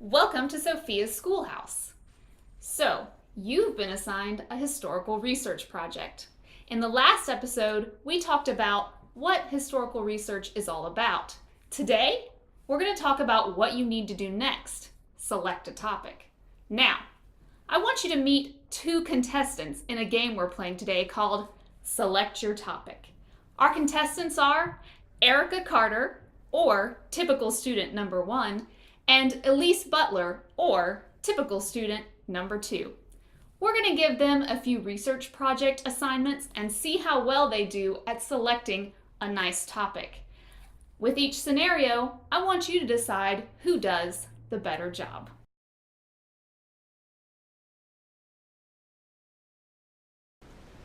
Welcome to Sophia's Schoolhouse. So, you've been assigned a historical research project. In the last episode, we talked about what historical research is all about. Today, we're going to talk about what you need to do next. Select a topic. Now, I want you to meet two contestants in a game we're playing today called Select Your Topic. Our contestants are Erica Carter, or typical student number 1, and Elise Butler, or typical student number 2. We're going to give them a few research project assignments and see how well they do at selecting a nice topic. With each scenario, I want you to decide who does the better job.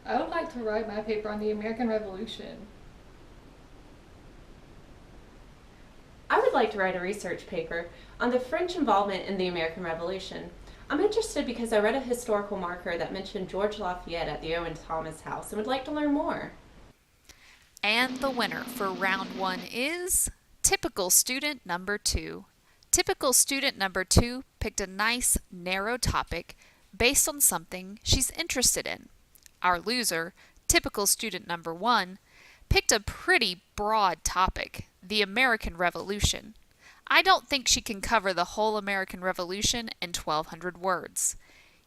I would like to write my paper on the American Revolution. I would like to write a research paper on the French involvement in the American Revolution. I'm interested because I read a historical marker that mentioned George Lafayette at the Owen Thomas House and would like to learn more. And the winner for round 1 is typical student number 2. Typical student number 2 picked a nice, narrow topic based on something she's interested in. Our loser, typical student number 1, picked a pretty broad topic, the American Revolution. I don't think she can cover the whole American Revolution in 1,200 words.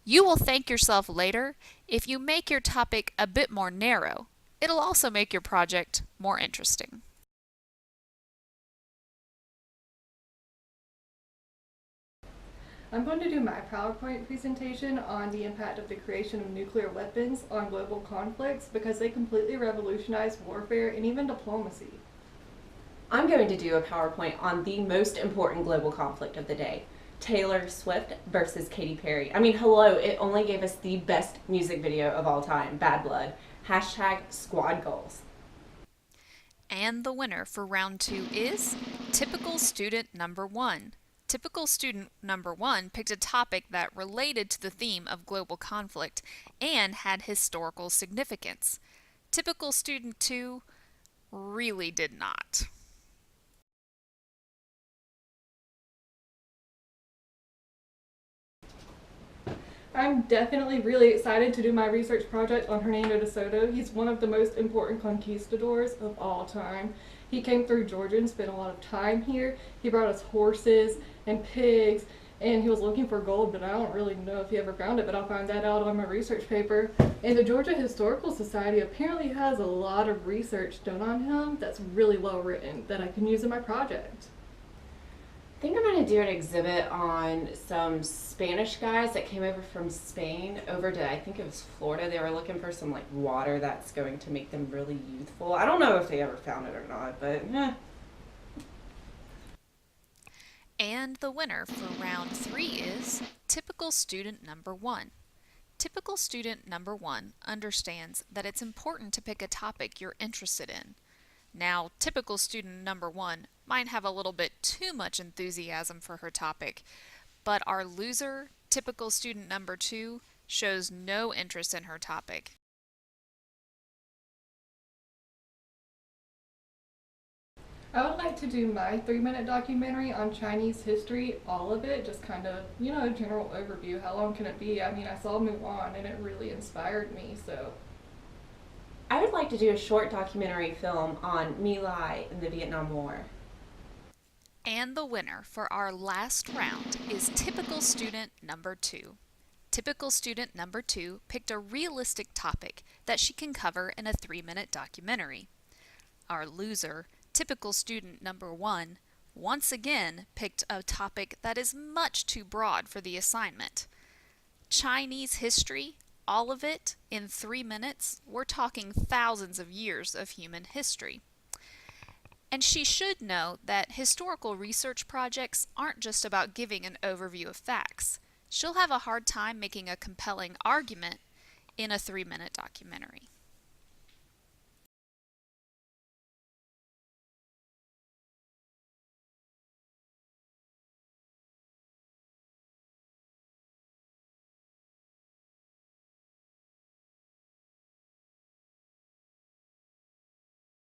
You will thank yourself later if you make your topic a bit more narrow. It'll also make your project more interesting. I'm going to do my PowerPoint presentation on the impact of the creation of nuclear weapons on global conflicts because they completely revolutionized warfare and even diplomacy. I'm going to do a PowerPoint on the most important global conflict of the day, Taylor Swift versus Katy Perry. I mean, hello, it only gave us the best music video of all time, Bad Blood. #squad goals. And the winner for round 2 is typical student number 1. Typical student number 1 picked a topic that related to the theme of global conflict and had historical significance. Typical student 2 really did not. I'm definitely really excited to do my research project on Hernando de Soto. He's one of the most important conquistadors of all time. He came through Georgia and spent a lot of time here. He brought us horses and pigs, and he was looking for gold, but I don't really know if he ever found it, but I'll find that out on my research paper. And the Georgia Historical Society apparently has a lot of research done on him that's really well written that I can use in my project. I think I'm going to do an exhibit on some Spanish guys that came over from Spain over to, I think it was Florida. They were looking for some water that's going to make them really youthful. I don't know if they ever found it or not, but And the winner for round 3 is typical student number 1. Typical student number 1 understands that it's important to pick a topic you're interested in. Now, typical student number 1 might have a little bit too much enthusiasm for her topic, but our loser, typical student number 2, shows no interest in her topic. I would like to do my 3-minute documentary on Chinese history, all of it, just kind of, a general overview. How long can it be? I mean, I saw Mulan and it really inspired me, so. I would like to do a short documentary film on My Lai and the Vietnam War. And the winner for our last round is typical student number 2. Typical student number 2 picked a realistic topic that she can cover in a 3-minute documentary. Our loser, typical student number 1, once again picked a topic that is much too broad for the assignment. Chinese history, all of it in 3 minutes. We're talking thousands of years of human history. And she should know that historical research projects aren't just about giving an overview of facts. She'll have a hard time making a compelling argument in a 3-minute documentary.